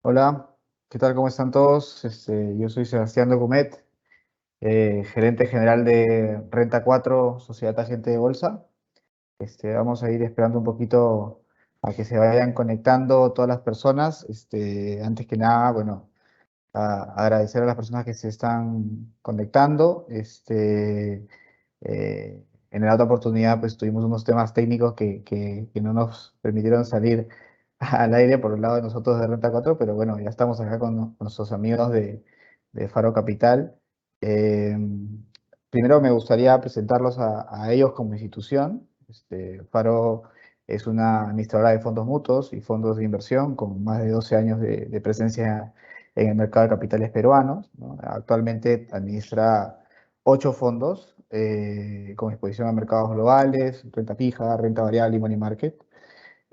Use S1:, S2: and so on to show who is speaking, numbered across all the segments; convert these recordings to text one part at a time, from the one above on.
S1: Hola, ¿qué tal? ¿Cómo están todos? Yo soy Sebastián Documet, gerente general de Renta 4, Sociedad Agente de Bolsa. Vamos a ir esperando un poquito a que se vayan conectando todas las personas. Antes que nada, bueno, agradecer a las personas que se están conectando. En la otra oportunidad, pues tuvimos unos temas técnicos que no nos permitieron salir al aire por el lado de nosotros de Renta 4, pero bueno, ya estamos acá con nuestros amigos de Faro Capital. Eh, Primero me gustaría presentarlos a ellos como institución. Faro es una administradora de fondos mutuos y fondos de inversión con más de 12 años de presencia en el mercado de capitales peruanos, ¿no? Actualmente administra 8 fondos con exposición a mercados globales, renta fija, renta variable y money market.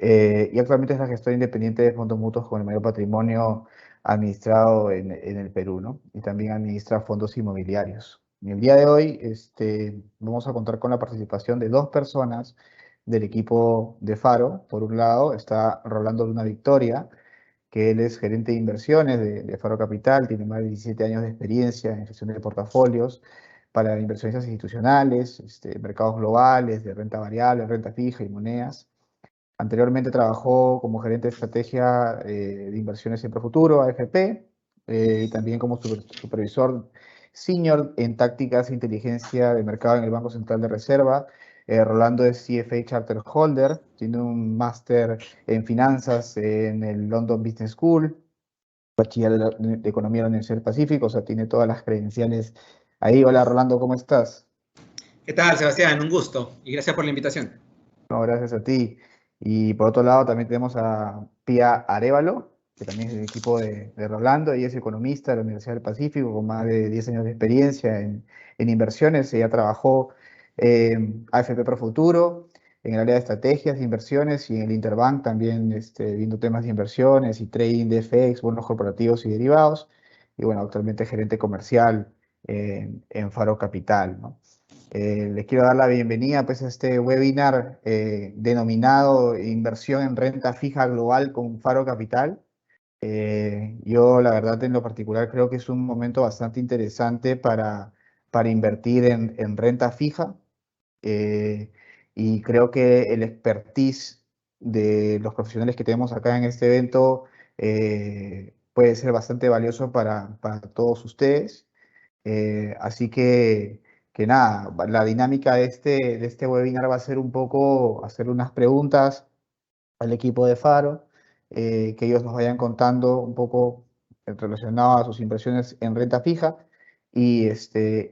S1: Y actualmente es la gestora independiente de fondos mutuos con el mayor patrimonio administrado en el Perú, ¿no? Y también administra fondos inmobiliarios. En el día de hoy vamos a contar con la participación de dos personas del equipo de Faro. Por un lado está Rolando Luna Victoria, que él es gerente de inversiones de Faro Capital, tiene más de 17 años de experiencia en gestión de portafolios para inversionistas institucionales, mercados globales, de renta variable, renta fija y monedas. Anteriormente trabajó como gerente de estrategia de inversiones en Profuturo, AFP, y también como supervisor senior en tácticas e inteligencia de mercado en el Banco Central de Reserva. Rolando es CFA Charter Holder, tiene un máster en finanzas en el London Business School, bachiller de Economía de la Universidad del Pacífico, o sea, tiene todas las credenciales ahí. Hola Rolando, ¿cómo estás?
S2: ¿Qué tal, Sebastián? Un gusto y gracias por la invitación.
S1: No, gracias a ti. Y por otro lado también tenemos a Pia Arevalo, que también es del equipo de Rolando. Ella es economista de la Universidad del Pacífico con más de 10 años de experiencia en inversiones. Ella trabajó en AFP Pro Futuro, en el área de estrategias de inversiones y en el Interbank también viendo temas de inversiones y trading de FX, bonos corporativos y derivados. Y bueno, actualmente es gerente comercial en Faro Capital, ¿no? Les quiero dar la bienvenida pues, a este webinar denominado Inversión en renta fija global con Faro Capital. Yo, la verdad, en lo particular, creo que es un momento bastante interesante para invertir en renta fija. eh, y creo que el expertise de los profesionales que tenemos acá en este evento puede ser bastante valioso para todos ustedes. Así que nada, la dinámica de este webinar va a ser un poco hacer unas preguntas al equipo de Faro, que ellos nos vayan contando un poco relacionado a sus impresiones en renta fija y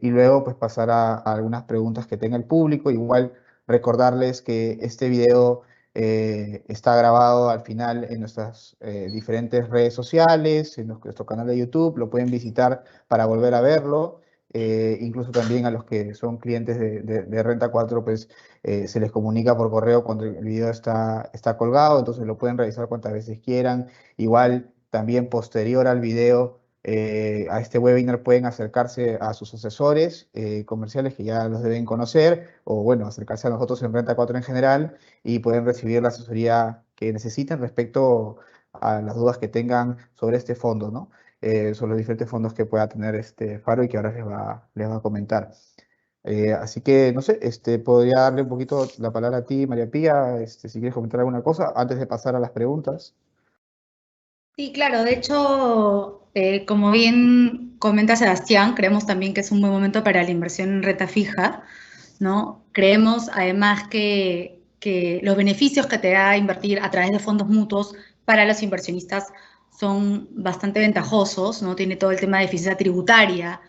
S1: luego pues pasar a algunas preguntas que tenga el público. Igual recordarles que este video está grabado al final en nuestras diferentes redes sociales, en nuestro canal de YouTube, lo pueden visitar para volver a verlo. Incluso también a los que son clientes de Renta 4, pues se les comunica por correo cuando el video está colgado, entonces lo pueden revisar cuantas veces quieran. Igual, también posterior al video, a este webinar pueden acercarse a sus asesores comerciales que ya los deben conocer, o bueno, acercarse a nosotros en Renta 4 en general y pueden recibir la asesoría que necesiten respecto a las dudas que tengan sobre este fondo, ¿no? Sobre los diferentes fondos que pueda tener este Faro y que ahora les va a comentar. Así que, no sé, podría darle un poquito la palabra a ti, María Pía, si quieres comentar alguna cosa antes de pasar a las preguntas.
S3: Sí, claro, de hecho, como bien comenta Sebastián, creemos también que es un buen momento para la inversión en renta fija, ¿no? Creemos además que los beneficios que te da invertir a través de fondos mutuos para los inversionistas son bastante ventajosos, ¿no? Tiene todo el tema de eficiencia tributaria,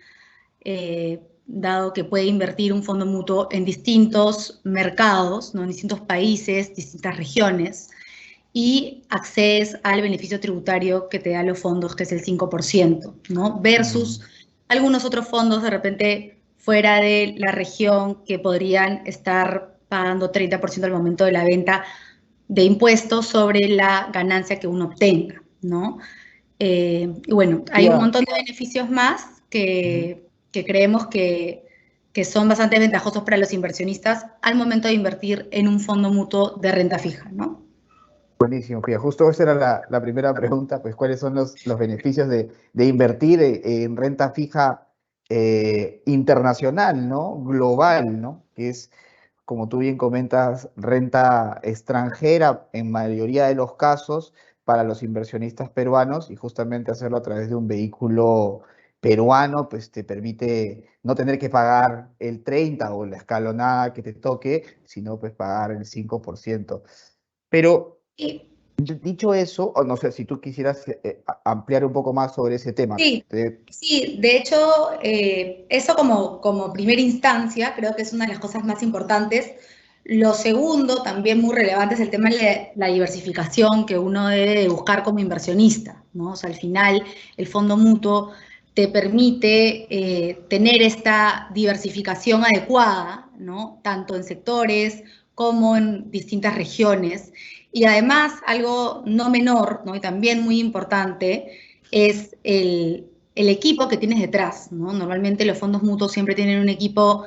S3: dado que puede invertir un fondo mutuo en distintos mercados, ¿no? En distintos países, distintas regiones y accedes al beneficio tributario que te da los fondos, que es el 5%, ¿no? Versus
S1: Mm,
S3: algunos otros fondos de repente fuera de la región que podrían estar pagando 30% al momento de la venta de impuestos sobre la ganancia que uno obtenga, ¿no? Y bueno, hay un
S1: Pía,
S3: montón de beneficios más
S1: ujú.
S3: que creemos que son bastante ventajosos para los inversionistas al momento de invertir en un fondo mutuo de renta fija, ¿no?
S1: Buenísimo, Pia. Justo esa era la primera pregunta, pues cuáles son los beneficios de invertir en renta fija internacional, ¿no? Global, ¿no? Que es, como tú bien comentas, renta extranjera en mayoría de los casos para los inversionistas peruanos y justamente hacerlo a través de un vehículo peruano, pues te permite no tener que pagar el 30 o la escalonada que te toque, sino pues pagar el 5%. Pero
S3: Sí,
S1: dicho eso, o no sé si tú quisieras ampliar un poco más sobre ese tema.
S3: sí, sí, de hecho, eso como primera instancia creo que es una de las cosas más importantes. Lo segundo, también muy relevante, es el tema de la diversificación que uno debe de buscar como inversionista, ¿no? O sea, al final, el fondo mutuo te permite tener esta diversificación adecuada, ¿no? Tanto en sectores como en distintas regiones. Y además, algo no menor, ¿no? Y también muy importante, es el equipo que tienes detrás, ¿no? Normalmente los fondos mutuos siempre tienen un equipo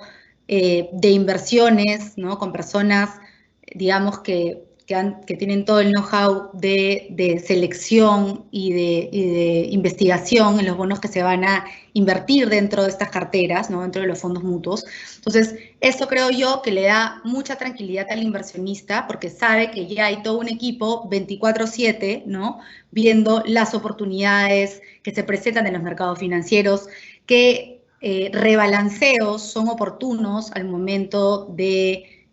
S3: de inversiones, ¿no? Con personas, digamos, que tienen todo el know-how de selección y de investigación en los bonos que se van a invertir dentro de estas carteras, ¿no? Dentro de los fondos mutuos. Entonces, esto creo yo que le da mucha tranquilidad al inversionista porque sabe que ya hay todo un equipo 24/7, ¿no? Viendo las oportunidades que se presentan en los mercados financieros, que rebalanceos son oportunos al momento de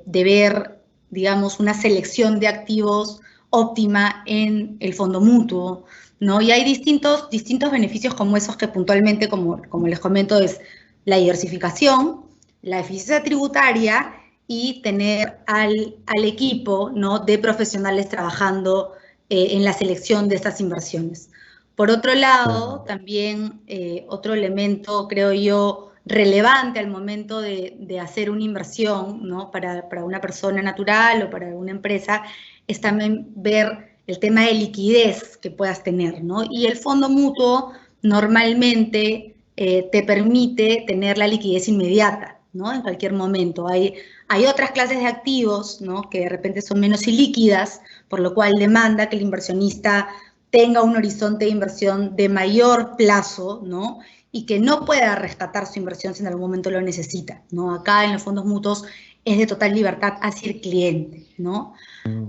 S3: ver, digamos, una selección de activos óptima en el fondo mutuo, ¿no? Y hay distintos beneficios como esos que puntualmente, como les comento, es la diversificación, la eficiencia tributaria y tener al equipo, ¿no? De profesionales trabajando en la selección de estas inversiones. Por otro lado, también otro elemento, creo yo, relevante al momento de hacer una inversión, ¿no? Para una persona natural o para una empresa, es también ver el tema de liquidez que puedas tener, ¿no? Y el fondo mutuo normalmente te permite tener la liquidez inmediata, ¿no? En cualquier momento. Hay otras clases de activos, ¿no? Que de repente son menos ilíquidas, por lo cual demanda que el inversionista tenga un horizonte de inversión de mayor plazo, ¿no? Y que no pueda rescatar su inversión si en algún momento lo necesita, ¿no? Acá en los fondos mutuos es de total libertad hacia el cliente, ¿no?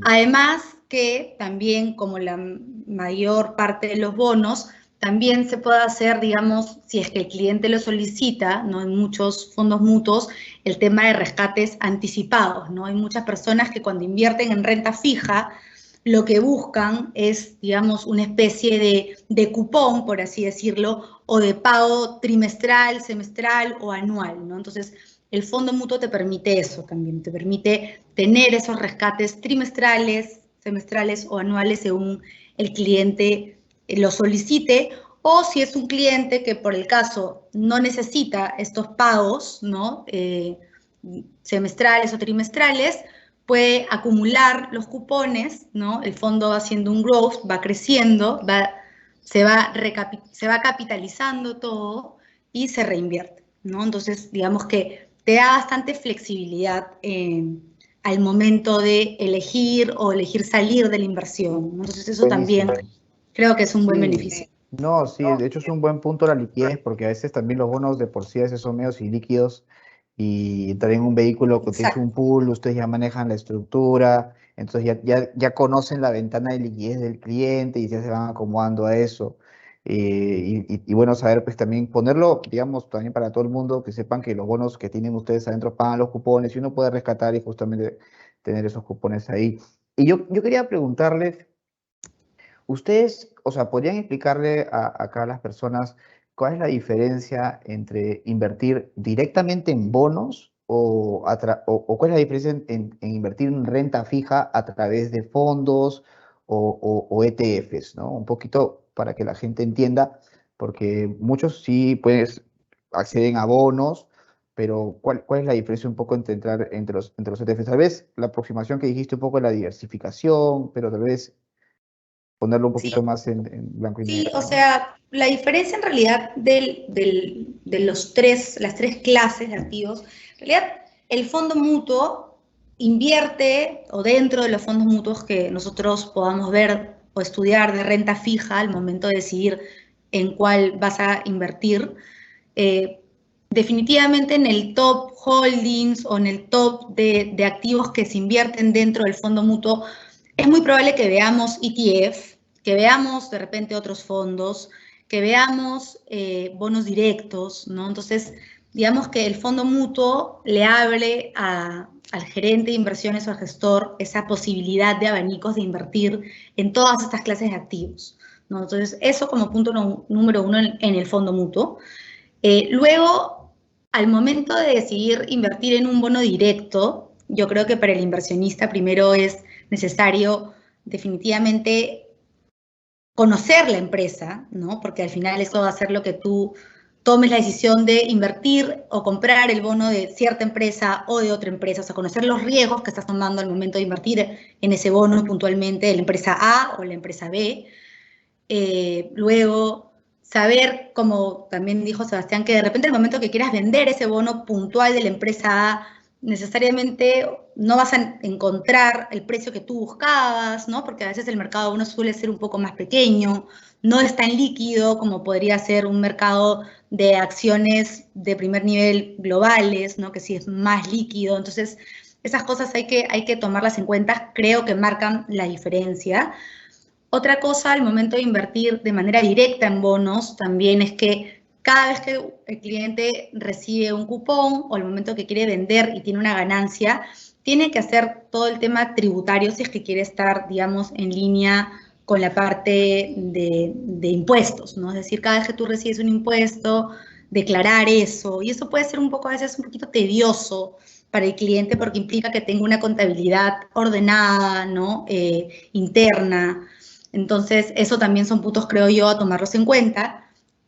S3: Además que también, como la mayor parte de los bonos, también se puede hacer, digamos, si es que el cliente lo solicita, ¿no? En muchos fondos mutuos, el tema de rescates anticipados, ¿no? Hay muchas personas que cuando invierten en renta fija, lo que buscan es, digamos, una especie de cupón, por así decirlo, o de pago trimestral, semestral o anual, ¿no? Entonces, el fondo mutuo te permite eso también, te permite tener esos rescates trimestrales, semestrales o anuales según el cliente lo solicite, o si es un cliente que por el caso no necesita estos pagos, ¿no? Semestrales o trimestrales, puede acumular los cupones, ¿no? El fondo va haciendo un growth, va creciendo, se va capitalizando todo y se reinvierte, ¿no? Entonces, digamos que te da bastante flexibilidad al momento de elegir o elegir salir de la inversión, ¿no? Entonces, eso también
S1: Buenísimo.
S3: creo que es un buen
S1: Sí,
S3: beneficio.
S1: no, sí, de hecho es un buen punto la liquidez, porque a veces también los bonos de por sí a veces son medios ilíquidos y también un vehículo que tienes
S3: Exacto.
S1: un pool, ustedes ya manejan la estructura, entonces ya conocen la ventana de liquidez del cliente y ya se van acomodando a eso. Y bueno, saber pues también ponerlo, digamos, también para todo el mundo, que sepan que los bonos que tienen ustedes adentro pagan los cupones y uno puede rescatar y justamente tener esos cupones ahí. Y yo quería preguntarles. Ustedes, o sea, ¿podrían explicarle acá a las personas cuál es la diferencia entre invertir directamente en bonos o cuál es la diferencia en invertir en renta fija a través de fondos o ETFs, ¿no? Un poquito para que la gente entienda, porque muchos sí, pues, acceden a bonos, pero ¿cuál es la diferencia un poco entre entrar entre los ETFs? Tal vez la aproximación que dijiste un poco de la diversificación, pero tal vez ponerlo un
S3: Sí,
S1: poquito más en blanco y
S3: sí,
S1: negro,
S3: o
S1: ¿no?
S3: sea, la diferencia en realidad de las tres clases de activos, en realidad el fondo mutuo invierte o dentro de los fondos mutuos que nosotros podamos ver o estudiar de renta fija al momento de decidir en cuál vas a invertir, definitivamente en el top holdings o en el top de activos que se invierten dentro del fondo mutuo, es muy probable que veamos ETF, que veamos de repente otros fondos, que veamos bonos directos, ¿no? Entonces, digamos que el fondo mutuo le abre al gerente de inversiones o al gestor esa posibilidad de abanicos de invertir en todas estas clases de activos, ¿no? Entonces, eso como punto número uno en el fondo mutuo. Luego, al momento de decidir invertir en un bono directo, yo creo que para el inversionista primero es necesario definitivamente conocer la empresa, ¿no? Porque al final eso va a hacer lo que tú tomes la decisión de invertir o comprar el bono de cierta empresa o de otra empresa, o sea, conocer los riesgos que estás tomando al momento de invertir en ese bono puntualmente de la empresa A o la empresa B. Luego, saber, como también dijo Sebastián, que de repente el momento que quieras vender ese bono puntual de la empresa A, necesariamente no vas a encontrar el precio que tú buscabas, ¿no? Porque a veces el mercado de bonos suele ser un poco más pequeño, no es tan líquido como podría ser un mercado de acciones de primer nivel globales, ¿no? Que sí es más líquido. Entonces, esas cosas hay que tomarlas en cuenta, creo que marcan la diferencia. Otra cosa al momento de invertir de manera directa en bonos también es que cada vez que el cliente recibe un cupón o al momento que quiere vender y tiene una ganancia, tiene que hacer todo el tema tributario si es que quiere estar, digamos, en línea con la parte de impuestos, ¿no? Es decir, cada vez que tú recibes un impuesto, declarar eso, y eso puede ser un poco a veces un poquito tedioso para el cliente porque implica que tenga una contabilidad ordenada, ¿no? Interna. Entonces, eso también son puntos, creo yo, a tomarlos en cuenta.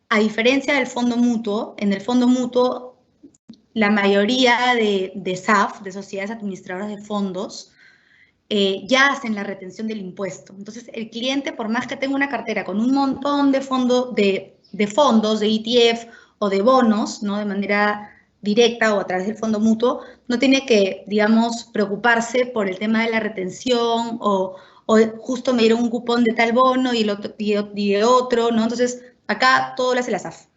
S3: A diferencia del fondo mutuo, en el fondo mutuo, la mayoría de SAF, de sociedades administradoras de fondos, ya hacen la retención del impuesto. Entonces, el cliente, por más que tenga una cartera con un montón de fondos, de ETF o de bonos, ¿no? De manera directa o a través del fondo mutuo, no tiene que, digamos, preocuparse por el tema de la retención o justo me dieron un cupón de tal bono y, el otro, y de otro, ¿no? Entonces, acá todo lo hace la SAF.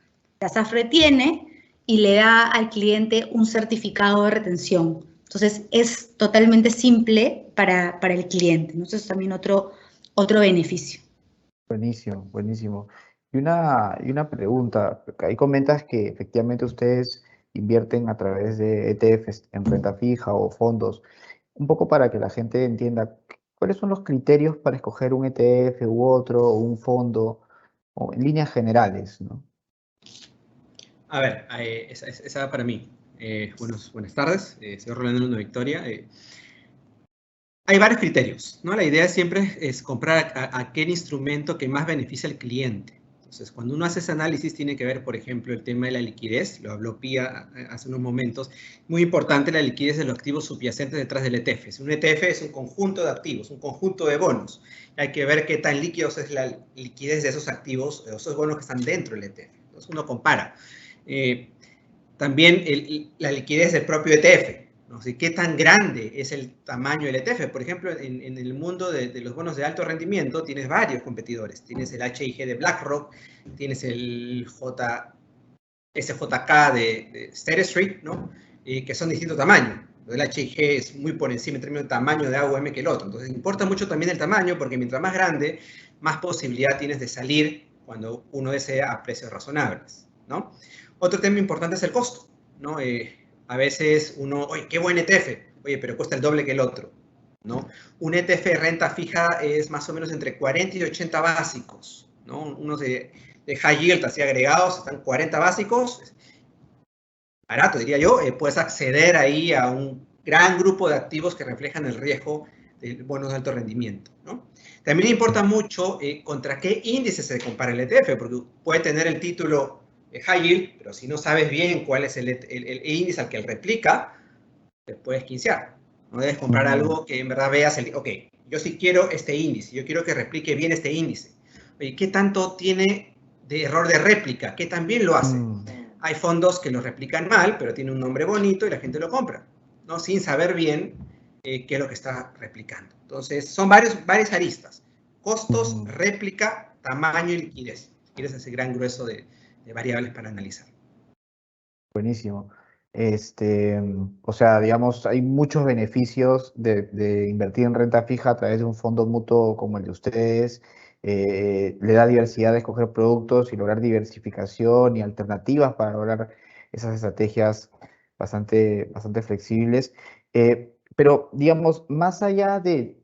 S3: La SAF retiene y le da al cliente un certificado de retención. Entonces, es totalmente simple para el cliente, ¿no? Eso es también otro beneficio.
S1: Buenísimo, buenísimo. Y una pregunta, porque ahí comentas que efectivamente ustedes invierten a través de ETFs en renta fija o fondos. Un poco para que la gente entienda cuáles son los criterios para escoger un ETF u otro, o un fondo, o en líneas generales, ¿no?
S2: A ver, esa para mí. Buenas tardes, soy Rolando Luna Victoria. Hay varios criterios, ¿no? La idea siempre es comprar aquel instrumento que más beneficia al cliente. Entonces, cuando uno hace ese análisis, tiene que ver, por ejemplo, el tema de la liquidez, lo habló Pía hace unos momentos. Muy importante la liquidez de los activos subyacentes detrás del ETF. Un ETF es un conjunto de activos, un conjunto de bonos. Hay que ver qué tan líquidos es la liquidez de esos activos, de esos bonos que están dentro del ETF. Entonces, uno compara. También la liquidez del propio ETF. ¿No? Así, ¿qué tan grande es el tamaño del ETF? Por ejemplo, en el mundo de los bonos de alto rendimiento tienes varios competidores. Tienes el HIG de BlackRock, tienes el SJK de State Street, ¿no? Que son de distinto tamaño. El HIG es muy por encima en términos de tamaño de AUM que el otro. Entonces, importa mucho también el tamaño, porque mientras más grande, más posibilidad tienes de salir cuando uno desea a precios razonables, ¿no? Otro tema importante es el costo, ¿no? A veces uno, oye, qué buen ETF, oye, pero cuesta el doble que el otro, ¿no? Un ETF de renta fija es más o menos entre 40 y 80 básicos, ¿no? Unos de high yield así agregados están 40 básicos, barato diría yo, puedes acceder ahí a un gran grupo de activos que reflejan el riesgo de bonos de alto rendimiento, ¿no? También importa mucho contra qué índice se compara el ETF, porque puede tener el título high yield, pero si no sabes bien cuál es el índice al que él replica, te puedes quincear. No debes comprar algo que en verdad veas, ok, yo sí quiero este índice, yo quiero que replique bien este índice. Oye, ¿qué tanto tiene de error de réplica? ¿Qué tan bien lo hace? Hay fondos que lo replican mal, pero tiene un nombre bonito y la gente lo compra, ¿no? Sin saber bien qué es lo que está replicando. Entonces, son varias aristas. Costos, réplica, tamaño y liquidez. Quieres ese gran grueso de variables para analizar.
S1: Buenísimo. O sea, digamos, hay muchos beneficios de invertir en renta fija a través de un fondo mutuo como el de ustedes. Le da diversidad de escoger productos y lograr diversificación y alternativas para lograr esas estrategias bastante flexibles. Pero, digamos, más allá del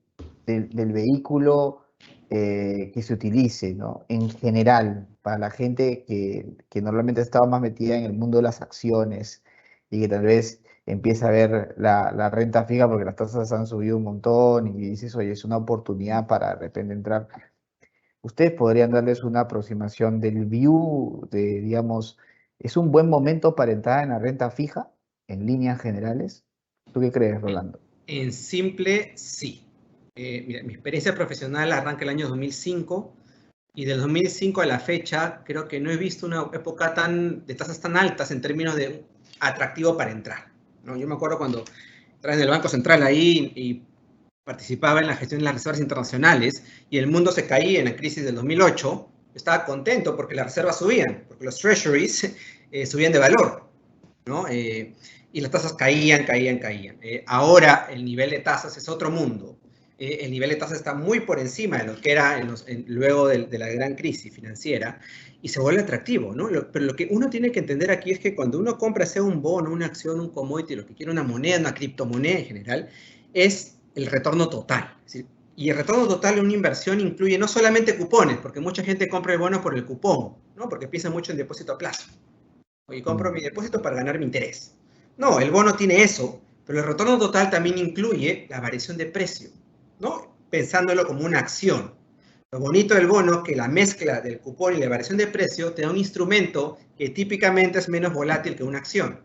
S1: vehículo que se utilice, ¿no? En general, para la gente que normalmente estaba más metida en el mundo de las acciones y que tal vez empieza a ver la renta fija porque las tasas han subido un montón y dices, oye, es una oportunidad para de repente entrar. Ustedes podrían darles una aproximación del view de, digamos, ¿es un buen momento para entrar en la renta fija en líneas generales? ¿Tú qué crees, Rolando?
S2: En simple, sí. Mira, mi experiencia profesional arranca el año 2005 y del 2005 a la fecha creo que no he visto una época de tasas tan altas en términos de atractivo para entrar, ¿no? Yo me acuerdo cuando entraba en el Banco Central ahí y participaba en la gestión de las reservas internacionales y el mundo se caía en la crisis del 2008, estaba contento porque las reservas subían, porque los treasuries subían de valor, ¿no? Y las tasas caían. Ahora el nivel de tasas es otro mundo. El nivel de tasas está muy por encima de lo que era luego de la gran crisis financiera y se vuelve atractivo, ¿no? Pero lo que uno tiene que entender aquí es que cuando uno compra, sea un bono, una acción, un commodity, lo que quiera, una moneda, una criptomoneda en general, es el retorno total. Es decir, y el retorno total de una inversión incluye no solamente cupones, porque mucha gente compra el bono por el cupón, ¿no? Porque piensa mucho en depósito a plazo. Oye, compro mi depósito para ganar mi interés. No, el bono tiene eso, pero el retorno total también incluye la variación de precio, ¿no? Pensándolo como una acción. Lo bonito del bono es que la mezcla del cupón y la variación de precio te da un instrumento que típicamente es menos volátil que una acción.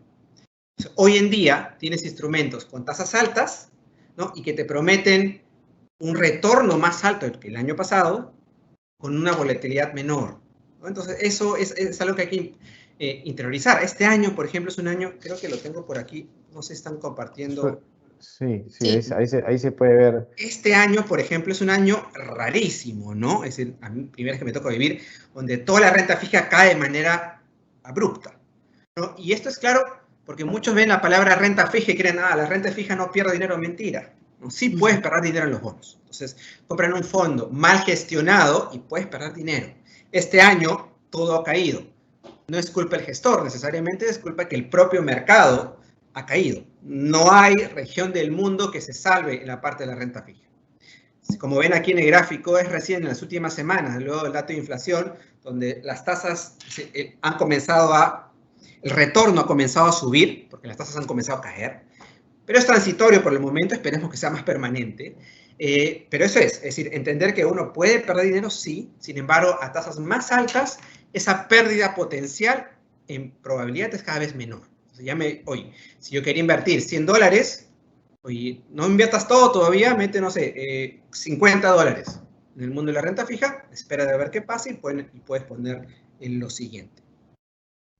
S2: Entonces, hoy en día tienes instrumentos con tasas altas, ¿no? Y que te prometen un retorno más alto que el año pasado con una volatilidad menor, ¿no? Entonces, eso es algo que hay que interiorizar. Este año, por ejemplo, es un año, creo que lo tengo por aquí, no sé si están compartiendo.
S1: Sí,
S3: Sí.
S1: ahí se puede ver.
S2: Este año, por ejemplo, es un año rarísimo, ¿no? Es decir, a mí, primera vez que me toca vivir, donde toda la renta fija cae de manera abrupta, ¿no? Y esto es claro porque muchos ven la palabra renta fija y creen, la renta fija no pierde dinero. Mentira, ¿no? Sí puedes perder dinero en los bonos. Entonces, compran un fondo mal gestionado y puedes perder dinero. Este año todo ha caído. No es culpa del gestor necesariamente, es culpa que el propio mercado ha caído. No hay región del mundo que se salve en la parte de la renta fija. Como ven aquí en el gráfico, es recién en las últimas semanas, luego del dato de inflación, donde las tasas han comenzado el retorno ha comenzado a subir, porque las tasas han comenzado a caer, pero es transitorio por el momento, esperemos que sea más permanente. Pero eso es decir, entender que uno puede perder dinero, sí, sin embargo, a tasas más altas, esa pérdida potencial en probabilidad es cada vez menor. Entonces, oye, si yo quería invertir $100, oye, no inviertas todo todavía, mete, no sé, $50 en el mundo de la renta fija, espera de ver qué pasa y puedes poner en lo siguiente.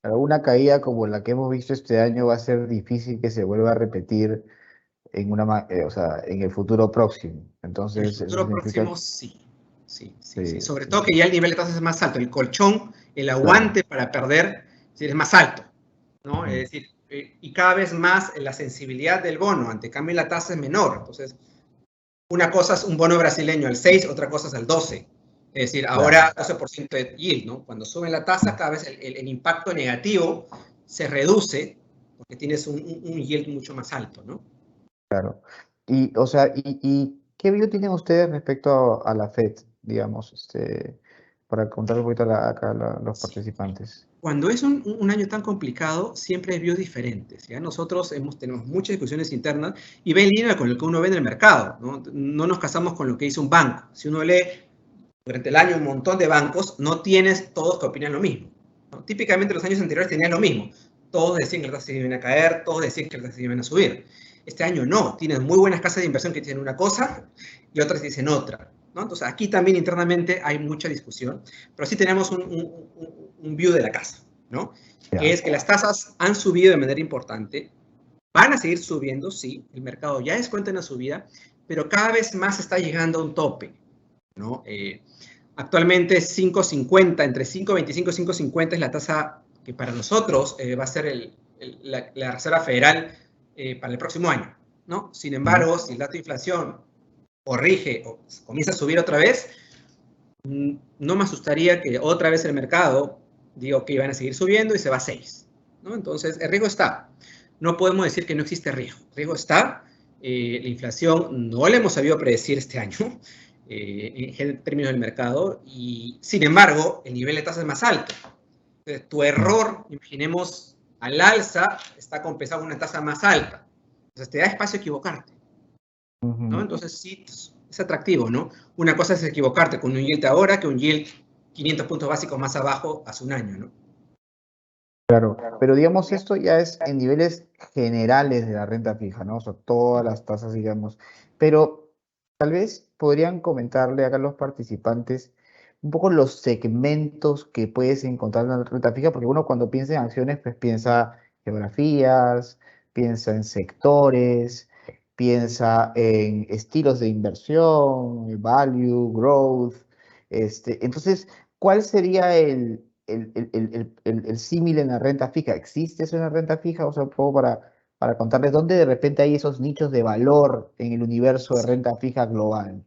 S1: Una caída como la que hemos visto este año va a ser difícil que se vuelva a repetir o sea, en el futuro próximo.
S2: En el
S1: Entonces, eso
S2: futuro
S1: significa
S2: próximo, sí. Sí.
S1: sí,
S2: Sobre
S1: sí,
S2: todo que ya el nivel de tasas es más alto. El colchón, el
S1: claro.
S2: aguante para perder, es más alto, ¿no?
S1: Ujú.
S2: Es decir, y cada vez más la sensibilidad del bono ante cambio la tasa es menor. Entonces, una cosa es un bono brasileño al 6, otra cosa es al 12. Es decir,
S1: Claro.
S2: ahora 12% de yield, ¿no? Cuando suben la tasa, cada vez el impacto negativo se reduce porque tienes un yield mucho más alto, ¿no?
S1: Claro. Y, o sea, y ¿qué view tienen ustedes respecto a la FED, digamos, para contar un poquito acá a los
S2: Sí.
S1: participantes?
S2: Cuando es un año tan complicado, siempre hay views diferentes. ¿Ya? Nosotros tenemos muchas discusiones internas y va en línea con lo que uno ve en el mercado. No nos casamos con lo que dice un banco. Si uno lee durante el año un montón de bancos, no tienes todos que opinan lo mismo, ¿no? Típicamente los años anteriores tenían lo mismo. Todos decían que las tasas iban a caer, todos decían que las tasas iban a subir. Este año no. Tienes muy buenas casas de inversión que dicen una cosa y otras dicen otra, ¿no? Entonces aquí también internamente hay mucha discusión, pero sí tenemos un view de la casa, ¿no? Que
S1: Ya.
S2: es que las tasas han subido de manera importante, van a seguir subiendo, sí, el mercado ya descuenta una subida, pero cada vez más está llegando a un tope, ¿no? Actualmente 5.50, entre 5.25 y 5.50 es la tasa que para nosotros va a ser la Reserva Federal para el próximo año, ¿no? Sin embargo, si el dato de inflación corrige o comienza a subir otra vez, no me asustaría que otra vez el mercado diga que van a seguir subiendo y se va a 6, ¿no? Entonces, el riesgo está. No podemos decir que no existe riesgo. El riesgo está. La inflación no la hemos sabido predecir este año en términos del mercado y, sin embargo, el nivel de tasa es más alto. Entonces, tu error, imaginemos, al alza, está compensado con una tasa más alta. Entonces, te da espacio a equivocarte, ¿no? Entonces, sí, es atractivo, ¿no? Una cosa es equivocarte con un yield ahora que un yield 500 puntos básicos más abajo hace un año, ¿no?
S1: Claro, pero digamos esto ya es en niveles generales de la renta fija, ¿no? O sea, todas las tasas, digamos. Pero tal vez podrían comentarle acá a los participantes un poco los segmentos que puedes encontrar en la renta fija, porque uno cuando piensa en acciones, pues piensa geografías, piensa en sectores, piensa en estilos de inversión, value, growth. Entonces, ¿cuál sería el símil en la renta fija? ¿Existe eso en la renta fija? O sea, un poco para contarles dónde de repente hay esos nichos de valor en el universo de renta fija global.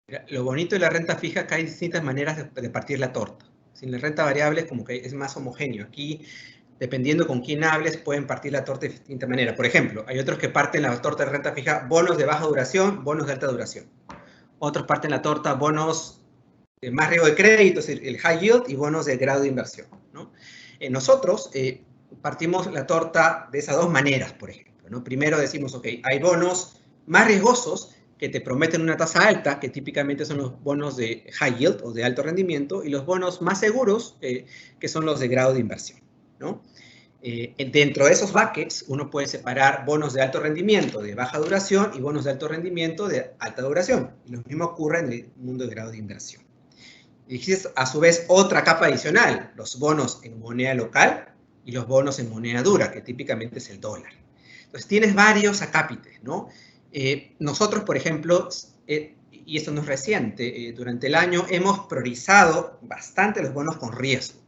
S2: Mira, lo bonito de la renta fija es que hay distintas maneras de partir la torta. Sin la renta variable es como que es más homogéneo. Aquí, dependiendo con quién hables, pueden partir la torta de distinta manera. Por ejemplo, hay otros que parten la torta de renta fija bonos de baja duración, bonos de alta duración. Otros parten la torta bonos de más riesgo de crédito, es decir, el high yield, y bonos de grado de inversión, ¿no? Nosotros partimos la torta de esas dos maneras, por ejemplo, ¿no? Primero decimos, ok, hay bonos más riesgosos que te prometen una tasa alta, que típicamente son los bonos de high yield o de alto rendimiento, y los bonos más seguros, que son los de grado de inversión, ¿no? Dentro de esos buckets, uno puede separar bonos de alto rendimiento de baja duración y bonos de alto rendimiento de alta duración. Y lo mismo ocurre en el mundo de grado de inversión. Y existe a su vez otra capa adicional, los bonos en moneda local y los bonos en moneda dura, que típicamente es el dólar. Entonces tienes varios acápites, ¿no? Nosotros, por ejemplo, y esto no es reciente, durante el año hemos priorizado bastante los bonos con riesgo.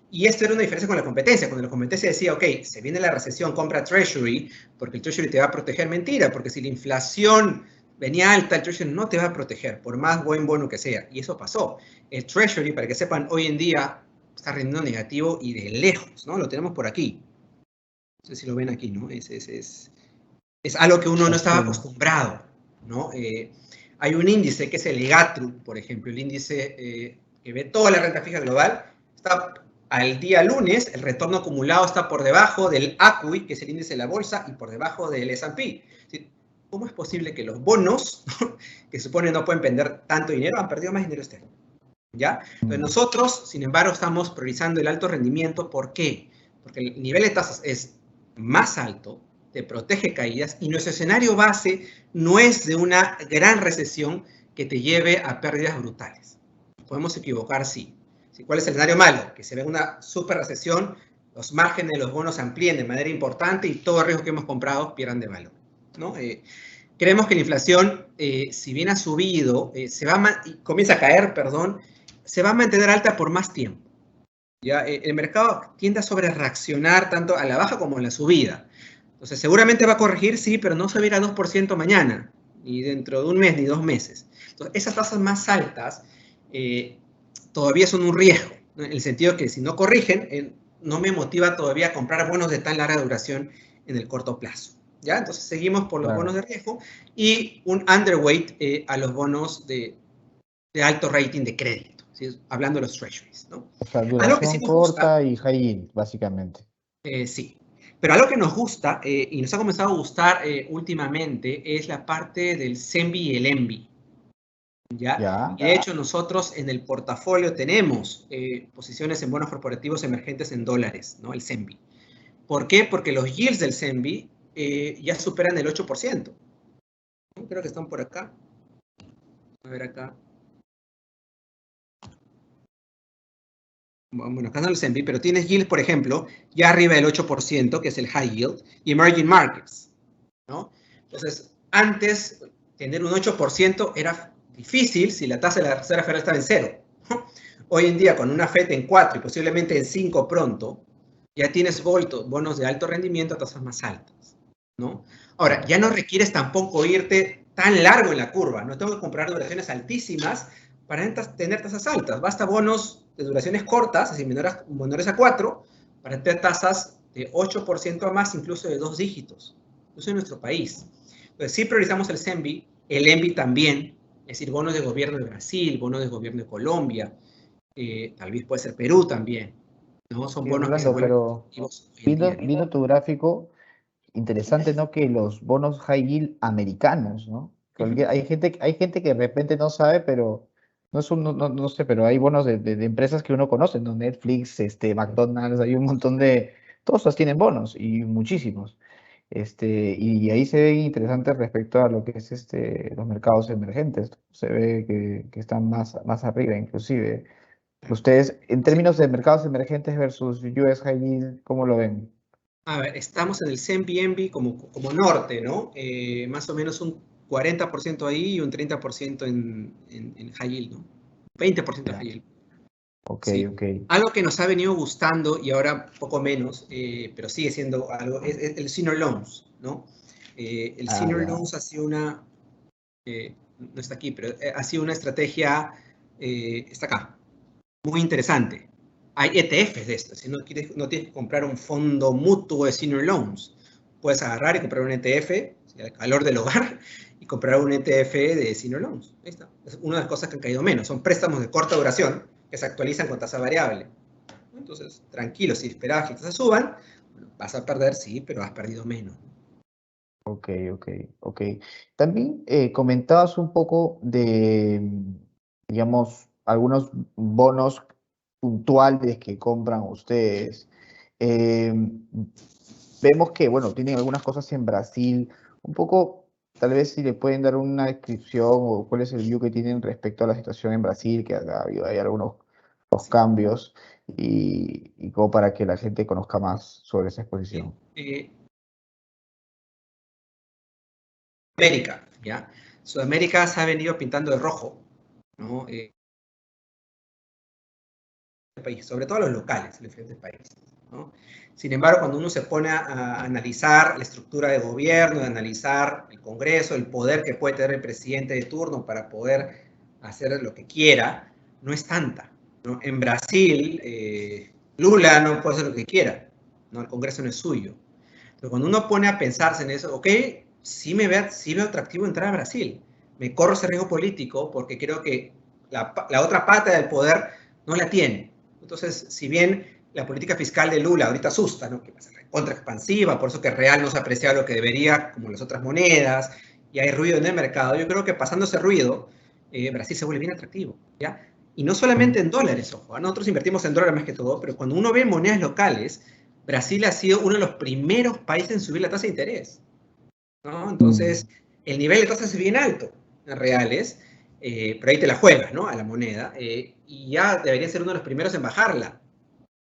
S2: Y esto era una diferencia con la competencia. Cuando la competencia decía, ok, se viene la recesión, compra Treasury, porque el Treasury te va a proteger, mentira, porque si la inflación venía alta, el Treasury no te va a proteger, por más buen bono que sea. Y eso pasó. El Treasury, para que sepan, hoy en día está rindiendo negativo y de lejos, ¿no? Lo tenemos por aquí. No sé si lo ven aquí, ¿no? Es algo que uno no estaba acostumbrado, ¿no? Hay un índice que es el EGATRU, por ejemplo, el índice que ve toda la renta fija global. Está al día lunes, el retorno acumulado está por debajo del ACUI, que es el índice de la bolsa, y por debajo del S&P. ¿Cómo es posible que los bonos, que se supone no pueden perder tanto dinero, han perdido más dinero este año? ¿Ya? Entonces nosotros, sin embargo, estamos priorizando el alto rendimiento. ¿Por qué? Porque el nivel de tasas es más alto, te protege caídas, y nuestro escenario base no es de una gran recesión que te lleve a pérdidas brutales. Podemos equivocar, sí. ¿Cuál es el escenario malo? Que se ve una super recesión, los márgenes de los bonos se amplíen de manera importante y todo el riesgo que hemos comprado pierdan de valor, ¿no? Creemos que la inflación, si bien ha subido, comienza a caer, perdón, se va a mantener alta por más tiempo. ¿Ya? El mercado tiende a sobrereaccionar tanto a la baja como a la subida. Entonces, seguramente va a corregir, sí, pero no se va a ir a 2% mañana, ni dentro de un mes, ni 2 meses. Entonces, esas tasas más altas todavía son un riesgo, ¿no? En el sentido que si no corrigen, no me motiva todavía a comprar bonos de tan larga duración en el corto plazo. ¿Ya? Entonces, seguimos por los bonos de riesgo y un underweight a los bonos de alto rating de crédito, ¿sí? Hablando de los treasuries, ¿no?
S1: O sea,
S2: Algo que sí
S1: duración
S2: nos gusta,
S1: corta y high yield, básicamente.
S2: sí. Pero algo que nos gusta y nos ha comenzado a gustar últimamente es la parte del CENBI y el ENBI. ¿Ya? Y de hecho nosotros en el portafolio tenemos posiciones en bonos corporativos emergentes en dólares, ¿no? El CENBI. ¿Por qué? Porque los yields del CENBI ya superan el 8%. Creo que están por acá. A ver acá. bueno, acá no el S&P, pero tienes yields, por ejemplo, ya arriba del 8%, que es el high yield, y emerging markets, ¿no? Entonces, antes, tener un 8% era difícil si la tasa de la Reserva Federal estaba en cero. Hoy en día, con una FED en 4 y posiblemente en 5 pronto, ya tienes bonos de alto rendimiento a tasas más altas, ¿no? Ahora, ya no requieres tampoco irte tan largo en la curva, no tengo que comprar duraciones altísimas para tener tasas altas, basta bonos de duraciones cortas, así menores a 4, para tener tasas de 8% a más, incluso de 2 dígitos. Eso en nuestro país. Entonces, sí priorizamos el CENBI, el ENBI también, es decir, bonos de gobierno de Brasil, bonos de gobierno de Colombia, tal vez puede ser Perú también, ¿no? Son
S1: Sí,
S2: bonos que se
S1: Rolando,
S2: vuelven
S1: pero
S2: competitivos hoy en día, ¿no?
S1: viendo tu gráfico, interesante, ¿no? Que los bonos high yield americanos, ¿no? Hay gente que de repente no sabe, pero no es no sé, pero hay bonos de empresas que uno conoce, ¿no? Netflix, McDonald's, hay un montón todos estos tienen bonos y muchísimos. Y ahí se ve interesante respecto a lo que es los mercados emergentes. Se ve que están más arriba, inclusive. Ustedes, en
S2: Sí.
S1: términos de mercados emergentes versus US High Yield, ¿cómo lo ven?
S2: A ver, estamos en el CENBI como norte, ¿no? Más o menos un 40% ahí y un 30% en high yield, ¿no? 20% de
S1: Ya,
S2: high yield.
S1: ok,
S2: Sí.
S1: ok.
S2: Algo que nos ha venido gustando y ahora poco menos, pero sigue siendo algo, es el senior loans, ¿no? El
S1: Ah,
S2: senior
S1: ya.
S2: loans ha sido no está aquí, pero ha sido una estrategia, está acá, muy interesante. Hay ETFs de esto, si no tienes que comprar un fondo mutuo de senior loans, puedes agarrar y comprar un ETF, al calor del hogar, y comprar un ETF de senior loans. Ahí está. Es una de las cosas que han caído menos. Son préstamos de corta duración que se actualizan con tasa variable. Entonces, tranquilo, si esperabas que las tasas suban, vas a perder, sí, pero has perdido menos.
S1: Ok, ok, ok. También comentabas un poco de, digamos, algunos bonos puntuales que compran ustedes. Eh, Vemos que, bueno, tienen algunas cosas en Brasil. Un poco, tal vez si le pueden dar una descripción o cuál es el view que tienen respecto a la situación en Brasil, que hay algunos los
S2: Sí.
S1: cambios y como para que la gente conozca más sobre esa exposición.
S2: América, ¿ya? Sudamérica se ha venido pintando de rojo, ¿no? País, sobre todo a los locales en diferentes países, ¿no? Sin embargo, cuando uno se pone a analizar la estructura de gobierno, a analizar el Congreso, el poder que puede tener el presidente de turno para poder hacer lo que quiera, no es tanta, ¿no? En Brasil, Lula no puede hacer lo que quiera, ¿no? El Congreso no es suyo. Pero cuando uno pone a pensarse en eso, ok, sí veo atractivo entrar a Brasil. Me corro ese riesgo político porque creo que la otra pata del poder no la tiene. Entonces, si bien la política fiscal de Lula ahorita asusta, ¿no? Que va a ser contra expansiva, por eso que el real no se aprecia lo que debería, como las otras monedas, y hay ruido en el mercado, yo creo que pasando ese ruido, Brasil se vuelve bien atractivo, ¿ya? Y no solamente en dólares, ojo, nosotros invertimos en dólares más que todo, pero cuando uno ve monedas locales, Brasil ha sido uno de los primeros países en subir la tasa de interés, ¿no? Entonces, el nivel de tasas es bien alto en reales, pero ahí te la juegas, ¿no? A la moneda, y ya debería ser uno de los primeros en bajarla,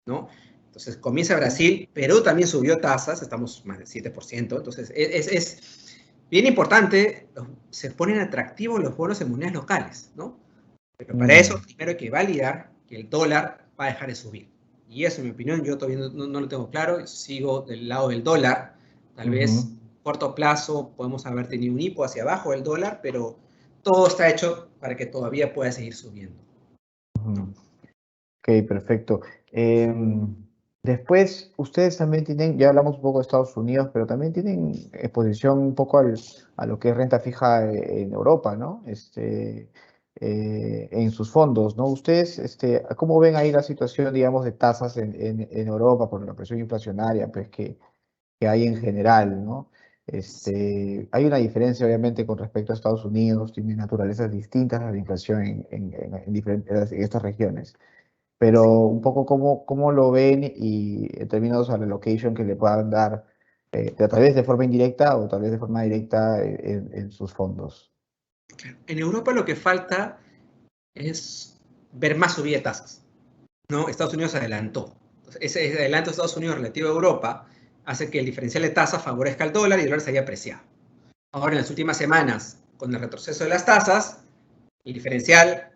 S2: ¿no? Entonces, comienza Brasil, Perú también subió tasas, estamos más del 7%, entonces es bien importante, se ponen atractivos los bonos en monedas locales, ¿no? Pero para eso, primero hay que validar que el dólar va a dejar de subir. Y eso, en mi opinión, yo todavía no lo tengo claro, sigo del lado del dólar. Tal vez a corto plazo podemos haber tenido un hipo hacia abajo del dólar, pero todo está hecho para que todavía pueda seguir subiendo, ¿no?
S1: Ok, perfecto. Em, Después, ustedes también tienen, ya hablamos un poco de Estados Unidos, pero también tienen exposición un poco a lo que es renta fija en Europa, ¿no? En sus fondos, ¿no? Ustedes, ¿cómo ven ahí la situación, digamos, de tasas en Europa por la presión inflacionaria, pues, que hay en general, ¿no? Hay una diferencia, obviamente, con respecto a Estados Unidos, tiene naturalezas distintas a la inflación en diferentes, en estas regiones, pero
S2: Sí.
S1: un poco cómo lo ven y en términos a la allocation que le puedan dar, tal vez de forma indirecta o tal vez de forma directa en sus fondos.
S2: En Europa lo que falta es ver más subida de tasas. ¿no? Estados Unidos adelantó. Entonces, ese adelanto de Estados Unidos relativo a Europa hace que el diferencial de tasas favorezca al dólar y el dólar se haya apreciado. Ahora, en las últimas semanas, con el retroceso de las tasas, el diferencial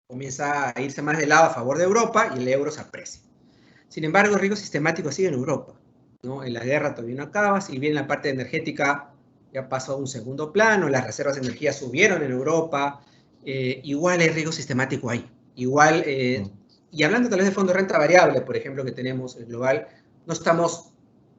S2: comienza a irse más de lado a favor de Europa y el euro se aprecia. Sin embargo, el riesgo sistemático sigue en Europa, ¿no? En la guerra todavía no acaba, si bien la parte energética ya pasó a un segundo plano, las reservas de energía subieron en Europa, igual hay riesgo sistemático ahí. Igual, y hablando tal vez de fondo de renta variable, por ejemplo, que tenemos el global, no estamos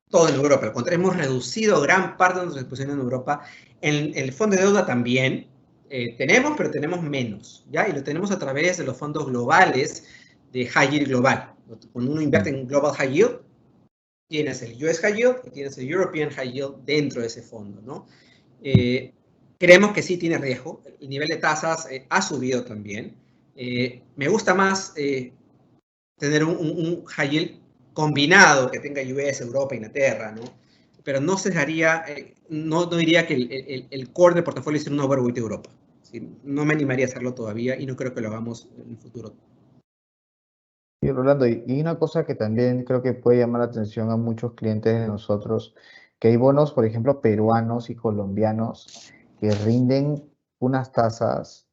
S2: todo en Europa, al contrario, hemos reducido gran parte de nuestra exposición en Europa. En el fondo de deuda también tenemos, pero tenemos menos, ¿ya? Y lo tenemos a través de los fondos globales de High Yield Global. Cuando uno invierte en Global High Yield, tienes el US High Yield y tienes el European High Yield dentro de ese fondo, ¿no? Creemos que sí tiene riesgo. El nivel de tasas ha subido también. Me gusta más tener un high yield combinado que tenga US, Europa, Inglaterra, ¿no? Pero no cesaría, no diría que el core del portafolio es un overweight de Europa. ¿Sí? No me animaría a hacerlo todavía y no creo que lo hagamos en el futuro.
S1: Sí, Rolando, y una cosa que también creo que puede llamar la atención a muchos clientes de nosotros, que hay bonos, por ejemplo, peruanos y colombianos que rinden unas tasas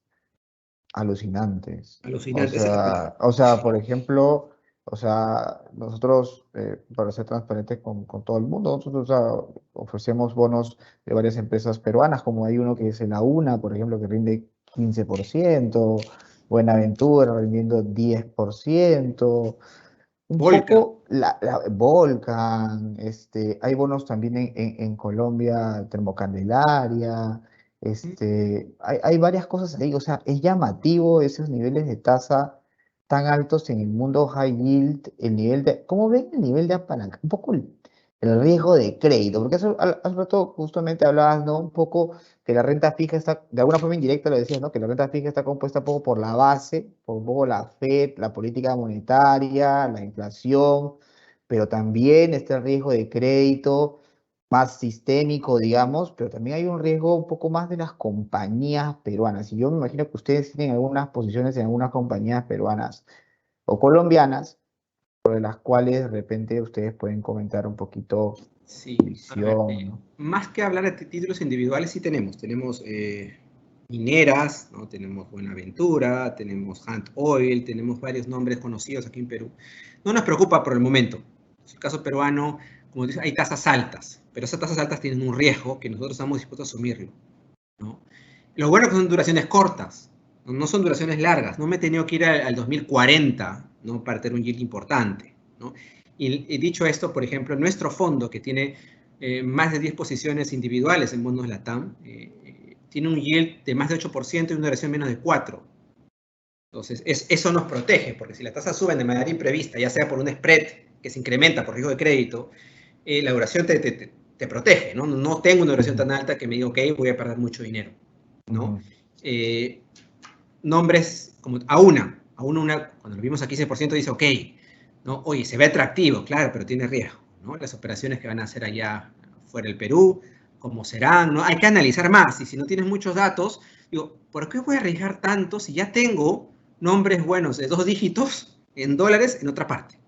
S1: alucinantes.
S2: Alucinante, esa es la palabra.
S1: Por ejemplo, nosotros, para ser transparentes con todo el mundo, nosotros, ofrecemos bonos de varias empresas peruanas, como hay uno que es la UNA, por ejemplo, que rinde 15%, Buenaventura rindiendo 10%, un
S2: Volca.
S1: poco la Volcan, hay bonos también en Colombia, Termocandelaria, hay varias cosas ahí, o sea, es llamativo esos niveles de tasa tan altos en el mundo high yield, el nivel de, ¿cómo ven el nivel de apalancamiento? Un poco el riesgo de crédito, porque hace rato justamente hablabas, ¿no? Un poco que la renta fija está, de alguna forma indirecta lo decías, ¿no? Que la renta fija está compuesta un poco por la base, por un poco la Fed, la política monetaria, la inflación, pero también está el riesgo de crédito más sistémico, digamos, pero también hay un riesgo un poco más de las compañías peruanas. Y yo me imagino que ustedes tienen algunas posiciones en algunas compañías peruanas o colombianas, sobre las cuales de repente ustedes pueden comentar un poquito
S2: Sí,
S1: su
S2: a ver,
S1: visión, ¿no?
S2: más que hablar de títulos individuales, sí tenemos. Tenemos mineras, ¿no? Tenemos Buenaventura, tenemos Hunt Oil, tenemos varios nombres conocidos aquí en Perú. No nos preocupa por el momento. En el caso peruano, como dice, hay tasas altas, pero esas tasas altas tienen un riesgo que nosotros estamos dispuestos a asumirlo, ¿no? Lo bueno es que son duraciones cortas, no son duraciones largas. No me he tenido que ir al 2040, ¿no? Para tener un yield importante, ¿no? Y dicho esto, por ejemplo, nuestro fondo, que tiene más de 10 posiciones individuales en bonos LATAM, tiene un yield de más de 8% y una duración menos de 4. Entonces, eso nos protege, porque si las tasas suben de manera imprevista, ya sea por un spread que se incrementa por riesgo de crédito, la duración te protege, ¿no? No tengo una duración tan alta que me diga, ok, voy a perder mucho dinero, ¿no? Nombres como a una, cuando lo vimos a 15%, dice, ok, ¿no? Oye, se ve atractivo, claro, pero tiene riesgo, ¿no? Las operaciones que van a hacer allá fuera del Perú, cómo serán, ¿no? Hay que analizar más, y si no tienes muchos datos, digo, ¿por qué voy a arriesgar tanto si ya tengo nombres buenos de 2 dígitos en dólares en otra parte,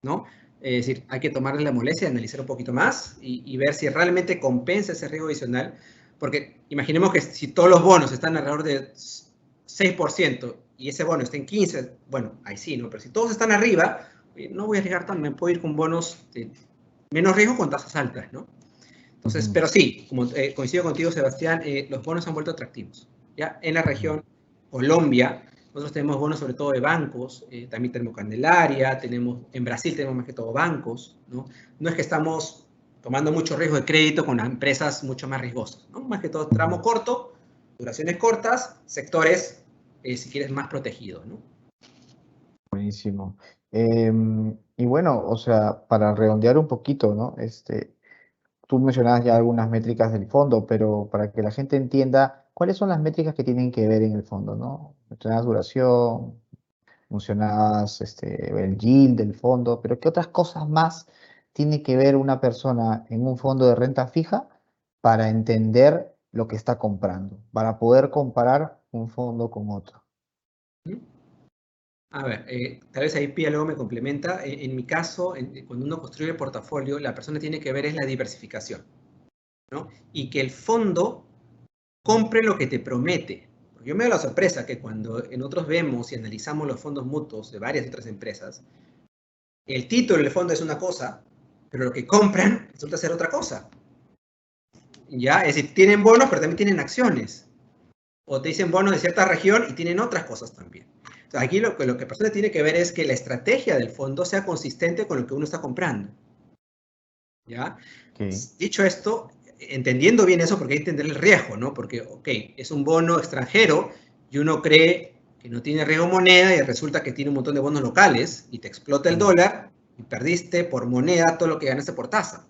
S2: ¿no? Es decir, hay que tomarle la molestia de analizar un poquito más y ver si realmente compensa ese riesgo adicional, porque imaginemos que si todos los bonos están alrededor de 6% y ese bono está en 15%, bueno, ahí sí, ¿no? Pero si todos están arriba, no voy a arriesgar tanto, me puedo ir con bonos de menos riesgo con tasas altas, ¿no? Entonces, pero sí, como coincido contigo, Sebastián, los bonos se han vuelto atractivos. Ya en la región Colombia, nosotros tenemos bonos sobre todo de bancos, también tenemos Candelaria, en Brasil tenemos más que todo bancos, ¿no? No es que estamos tomando mucho riesgo de crédito con empresas mucho más riesgosas, ¿no? Más que todo tramo corto, duraciones cortas, sectores, si quieres, más protegidos, ¿no?
S1: Buenísimo. Y bueno, o sea, para redondear un poquito, ¿no? Tú mencionabas ya algunas métricas del fondo, pero para que la gente entienda, ¿cuáles son las métricas que tienen que ver en el fondo, ¿no? Mencionabas duración, mencionabas el yield del fondo, pero ¿qué otras cosas más tiene que ver una persona en un fondo de renta fija para entender lo que está comprando, para poder comparar un fondo con otro?
S2: A ver, tal vez ahí Pía luego me complementa. En mi caso, cuando uno construye el portafolio, la persona tiene que ver es la diversificación, ¿no? Y que el fondo compre lo que te promete. Yo me doy la sorpresa que cuando nosotros vemos y analizamos los fondos mutuos de varias otras empresas, el título del fondo es una cosa, pero lo que compran resulta ser otra cosa. ¿Ya? Es decir, tienen bonos, pero también tienen acciones. O te dicen bonos de cierta región y tienen otras cosas también. O sea, aquí lo que la persona tiene que ver es que la estrategia del fondo sea consistente con lo que uno está comprando. ¿Ya?
S1: Okay.
S2: Dicho esto, entendiendo bien eso, porque hay que entender el riesgo, ¿no? Porque, ok, es un bono extranjero y uno cree que no tiene riesgo moneda y resulta que tiene un montón de bonos locales y te explota el dólar y perdiste por moneda todo lo que ganaste por tasa.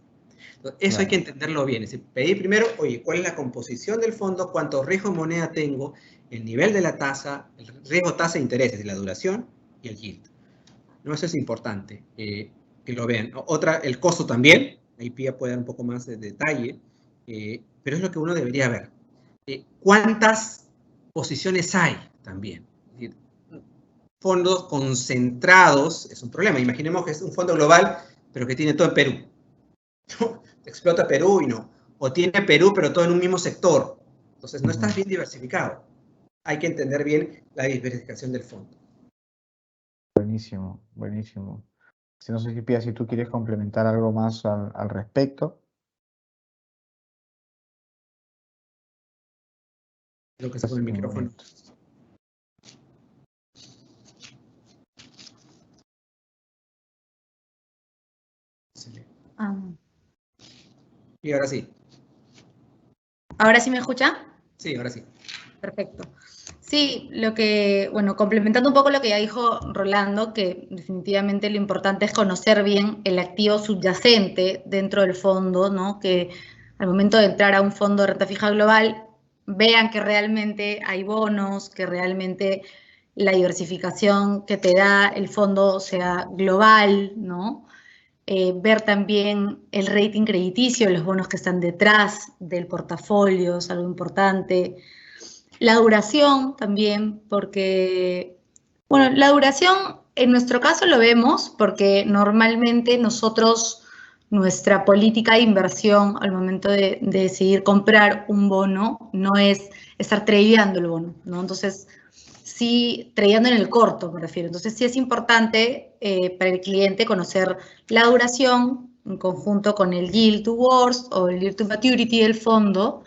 S2: Entonces, eso
S1: Claro.
S2: hay que entenderlo bien. Es decir, pedir primero, oye, ¿cuál es la composición del fondo? ¿Cuánto riesgo en moneda tengo? El nivel de la tasa, el riesgo tasa de interés, es decir, la duración y el yield. ¿No? Eso es importante que lo vean. Otra, el costo también. Ahí Pía puede dar un poco más de detalle, pero es lo que uno debería ver. ¿Cuántas posiciones hay también? Es decir, fondos concentrados es un problema. Imaginemos que es un fondo global, pero que tiene todo en Perú. Explota Perú y no. O tiene Perú, pero todo en un mismo sector. Entonces, no estás bien diversificado. Hay que entender bien la diversificación del fondo.
S1: Buenísimo, buenísimo. Si no sé si Pía, si tú quieres complementar algo más al respecto.
S2: Creo que está con el
S1: Un
S2: micrófono.
S1: momento. Y
S2: ahora sí.
S3: ¿Ahora sí me escucha?
S2: Sí, ahora sí.
S3: Perfecto. Sí, bueno, complementando un poco lo que ya dijo Rolando, que definitivamente lo importante es conocer bien el activo subyacente dentro del fondo, ¿no? Que al momento de entrar a un fondo de renta fija global, vean que realmente hay bonos, que realmente la diversificación que te da el fondo sea global, ¿no? Ver también el rating crediticio, los bonos que están detrás del portafolio, es algo importante. La duración también, porque, bueno, la duración en nuestro caso lo vemos porque normalmente nosotros, nuestra política de inversión al momento de decidir comprar un bono no es estar tradeando el bono, ¿no? Entonces, sí, tradeando en el corto me refiero. Entonces, sí es importante para el cliente conocer la duración en conjunto con el yield to worst o el yield to maturity del fondo,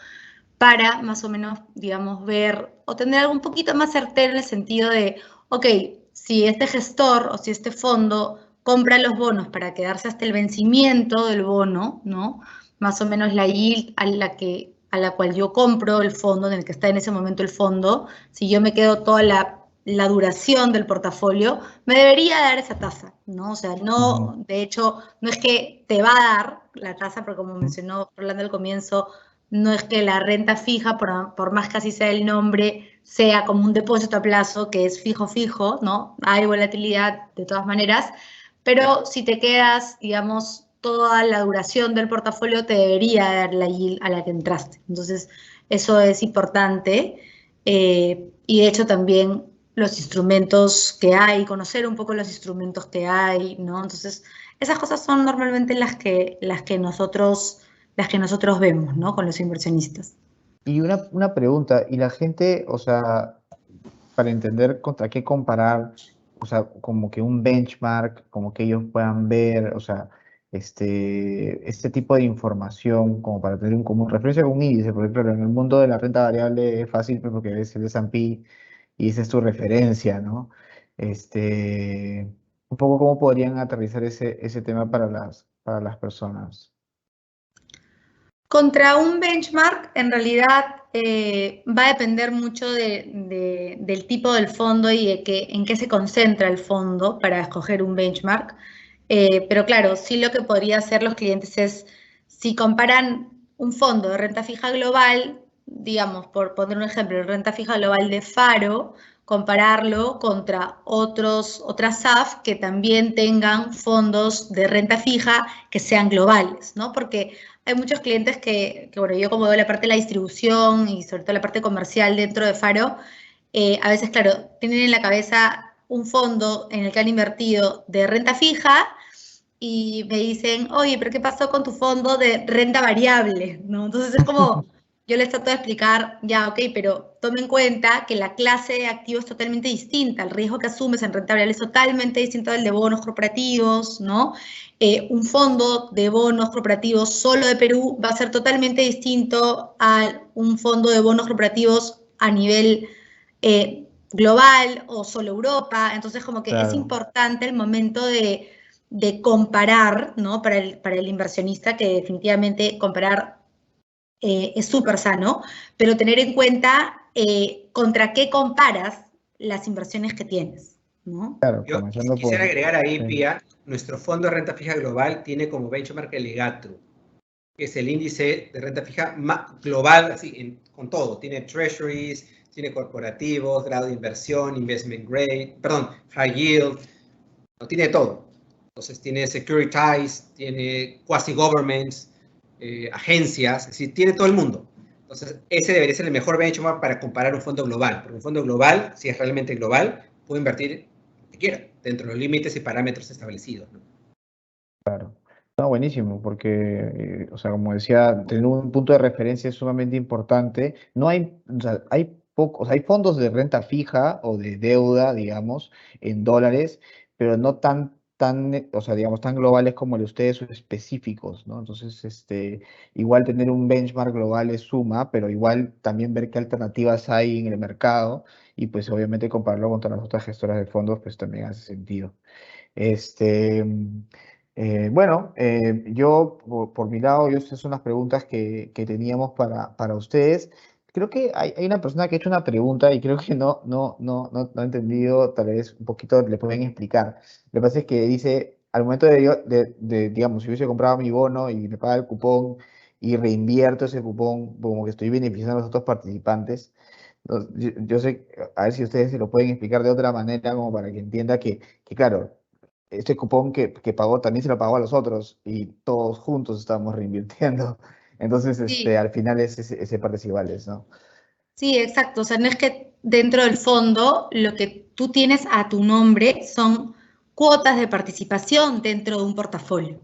S3: para más o menos, digamos, ver o tener algo un poquito más certero en el sentido de, ok, si este gestor o si este fondo compra los bonos para quedarse hasta el vencimiento del bono, ¿no? Más o menos la yield a la cual yo compro el fondo, en el que está en ese momento el fondo, si yo me quedo toda la duración del portafolio, me debería dar esa tasa, ¿no? O sea, no, de hecho, no es que te va a dar la tasa, porque como mencionó Rolando al comienzo, no es que la renta fija, por más que así sea el nombre, sea como un depósito a plazo, que es fijo, ¿no? Hay volatilidad de todas maneras, pero si te quedas, digamos, toda la duración del portafolio, te debería dar la yield a la que entraste. Entonces, eso es importante. Y de hecho también los instrumentos que hay, conocer un poco los instrumentos que hay, ¿no? Entonces, esas cosas son normalmente las que nosotros vemos, ¿no? Con los inversionistas.
S1: Y una pregunta, y la gente, o sea, para entender contra qué comparar, o sea, como que un benchmark, como que ellos puedan ver, o sea, este tipo de información, como para tener como referencia con un índice, porque claro, en el mundo de la renta variable es fácil pues, porque ves el S&P y esa es tu referencia, ¿no? Un poco cómo podrían aterrizar ese tema para las personas.
S3: Contra un benchmark, en realidad va a depender mucho del tipo del fondo y en qué se concentra el fondo para escoger un benchmark. Pero claro, sí lo que podría hacer los clientes es, si comparan un fondo de renta fija global, digamos, por poner un ejemplo, renta fija global de Faro, compararlo contra otras SAF que también tengan fondos de renta fija que sean globales, ¿no? Porque hay muchos clientes bueno, yo como veo la parte de la distribución y sobre todo la parte comercial dentro de Faro, a veces, claro, tienen en la cabeza un fondo en el que han invertido de renta fija y me dicen, oye, pero ¿qué pasó con tu fondo de renta variable? ¿No? Entonces es como, yo les trato de explicar, ya, ok, pero tome en cuenta que la clase de activos es totalmente distinta, el riesgo que asumes en renta variable es totalmente distinto al de bonos corporativos, ¿no? Un fondo de bonos corporativos solo de Perú va a ser totalmente distinto a un fondo de bonos corporativos a nivel global o solo Europa, entonces como que es
S1: Claro,
S3: importante el momento de comparar, ¿no? Para el inversionista, que definitivamente comparar es súper sano, pero tener en cuenta contra qué comparas las inversiones que tienes, ¿no?
S1: claro,
S2: Yo
S1: comenzando
S2: quisiera
S1: por...
S2: agregar ahí,
S1: sí.
S2: Pía, nuestro fondo de renta fija global tiene como benchmark el IGATRU, que es el índice de renta fija global, así, con todo. Tiene treasuries, tiene corporativos, grado de inversión, investment grade, perdón, high yield, lo tiene todo. Entonces tiene securities, tiene quasi-governments, agencias, es decir, tiene todo el mundo. Entonces ese debería ser el mejor benchmark para comparar un fondo global, porque un fondo global, si es realmente global, puede invertir lo que quiera, dentro de los límites y parámetros establecidos, ¿no?
S1: No, buenísimo, porque, o sea, como decía, tener un punto de referencia es sumamente importante. No hay, o sea, hay pocos, hay fondos de renta fija o de deuda, digamos, en dólares, pero no o sea, digamos, tan globales como el de ustedes o específicos, ¿no? Entonces, igual tener un benchmark global es suma, pero igual también ver qué alternativas hay en el mercado y pues obviamente compararlo contra las otras gestoras de fondos, pues también hace sentido. Este, bueno, yo por mi lado, estas son las preguntas que teníamos para ustedes. Creo que hay una persona que ha hecho una pregunta y creo que no ha entendido, tal vez un poquito le pueden explicar. Lo que pasa es que dice, al momento digamos, si hubiese comprado mi bono y me paga el cupón y reinvierto ese cupón, como que estoy beneficiando a los otros participantes. Yo sé, a ver si ustedes se lo pueden explicar de otra manera, como para que entienda que claro, este cupón que pagó también se lo pagó a los otros y todos juntos estamos reinvirtiendo. Entonces,
S3: Sí,
S1: al final es partes iguales, ¿no?
S3: sí, exacto. O sea, no es que dentro del fondo lo que tú tienes a tu nombre son cuotas de participación dentro de un portafolio.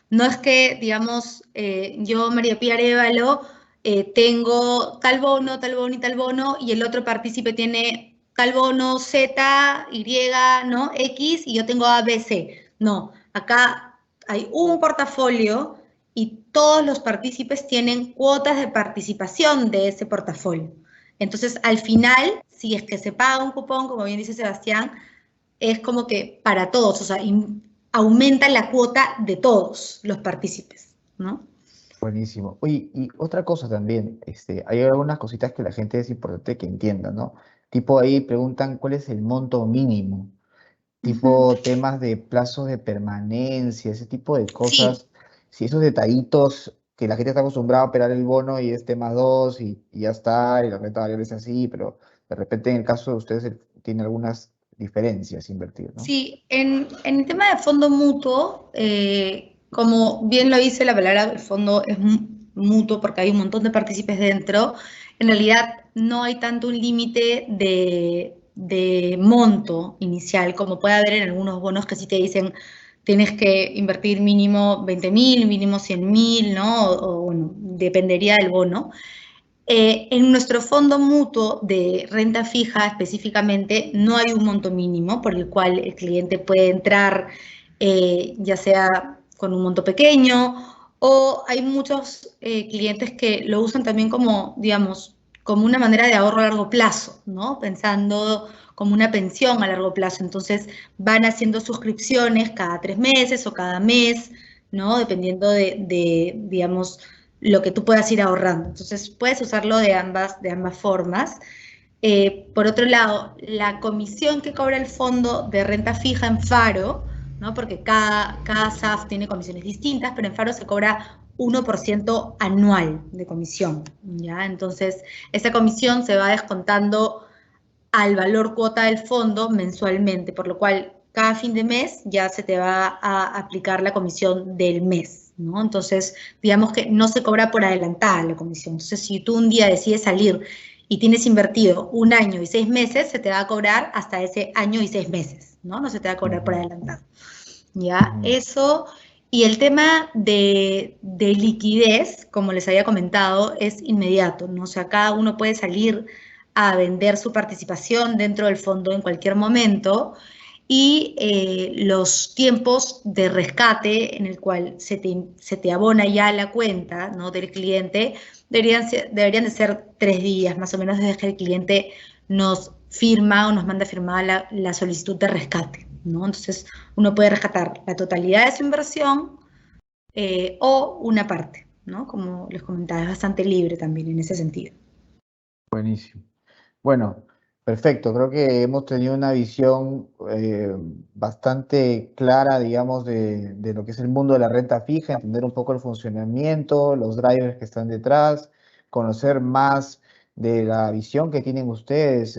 S3: No es que, digamos, yo, María Pía Arévalo, tengo tal bono y tal bono, y el otro partícipe tiene tal bono, Z, Y, ¿no? X, y yo tengo A, B, C. No, acá hay un portafolio y todos los partícipes tienen cuotas de participación de ese portafolio. Entonces, al final, si es que se paga un cupón, como bien dice Sebastián, es como que para todos, o sea, aumenta la cuota de todos los partícipes, ¿no?
S1: Buenísimo. Oye, y otra cosa también, hay algunas cositas que la gente es importante que entienda, ¿no? Tipo ahí preguntan cuál es el monto mínimo,
S3: Uh -huh.
S1: tipo temas de plazos de permanencia, ese tipo de
S3: Sí,
S1: cosas, si esos detallitos que la gente está acostumbrada a operar el bono y es tema 2 y ya está, y la renta variable es así, pero de repente en el caso de ustedes tiene algunas diferencias invertir, ¿no?
S3: sí, en el tema de fondo mutuo, como bien lo dice la palabra, el fondo es mutuo porque hay un montón de partícipes dentro. En realidad no hay tanto un límite de monto inicial como puede haber en algunos bonos que sí te dicen tienes que invertir mínimo 20.000, mínimo 100.000, ¿no? Bueno, dependería del bono. En nuestro fondo mutuo de renta fija específicamente no hay un monto mínimo por el cual el cliente puede entrar, ya sea con un monto pequeño, o hay muchos clientes que lo usan también como, digamos, como una manera de ahorro a largo plazo, ¿no? Pensando como una pensión a largo plazo. Entonces van haciendo suscripciones cada 3 meses o cada mes, ¿no? Dependiendo digamos, lo que tú puedas ir ahorrando. Entonces, puedes usarlo de ambas formas. Por otro lado, la comisión que cobra el fondo de renta fija en Faro, ¿no? Porque cada SAF tiene comisiones distintas, pero en Faro se cobra 1% anual de comisión, ¿ya? Entonces, esa comisión se va descontando al valor cuota del fondo mensualmente, por lo cual cada fin de mes ya se te va a aplicar la comisión del mes, ¿no? Entonces, digamos que no se cobra por adelantada la comisión. Entonces, si tú un día decides salir y tienes invertido 1 año y 6 meses, se te va a cobrar hasta ese año y 6 meses, ¿no? No se te va a cobrar por adelantado. ¿Ya? Eso. Y el tema de liquidez, como les había comentado, es inmediato, ¿no? O sea, cada uno puede salir a vender su participación dentro del fondo en cualquier momento y los tiempos de rescate en el cual se te abona ya la cuenta, ¿no?, del cliente deberían de ser 3 días más o menos desde que el cliente nos firma o nos manda firmada la solicitud de rescate, ¿no? Entonces uno puede rescatar la totalidad de su inversión o una parte, ¿no? Como les comentaba, es bastante libre también en ese sentido.
S1: Buenísimo. Bueno, perfecto. Creo que hemos tenido una visión bastante clara, digamos, de lo que es el mundo de la renta fija, entender un poco el funcionamiento, los drivers que están detrás, conocer más de la visión que tienen ustedes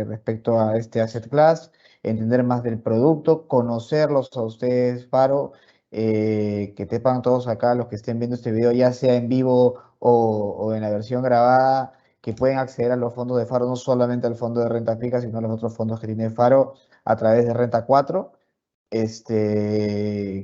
S1: respecto a este asset class, entender más del producto, conocerlos a ustedes, Faro, que sepan todos acá, los que estén viendo este video, ya sea en vivo o en la versión grabada, que pueden acceder a los fondos de Faro, no solamente al fondo de renta fija, sino a los otros fondos que tiene Faro a través de Renta 4.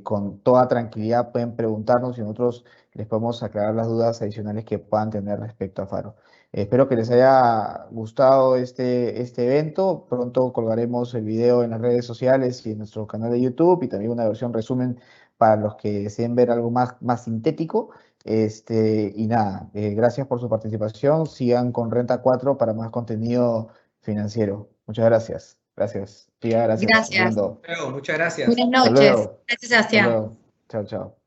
S1: Con toda tranquilidad pueden preguntarnos y nosotros les podemos aclarar las dudas adicionales que puedan tener respecto a Faro. Espero que les haya gustado este evento. Pronto colgaremos el video en las redes sociales y en nuestro canal de YouTube y también una versión resumen para los que deseen ver algo más sintético. Y nada, gracias por su participación. Sigan con Renta 4 para más contenido financiero. Muchas gracias. Gracias. Siga, gracias.
S3: Gracias.
S1: Fernando.
S2: Muchas gracias.
S3: Buenas
S1: Hasta
S3: noches.
S1: luego.
S3: Gracias,
S1: Hasta
S3: Sebastián.
S1: luego. Chao, chao.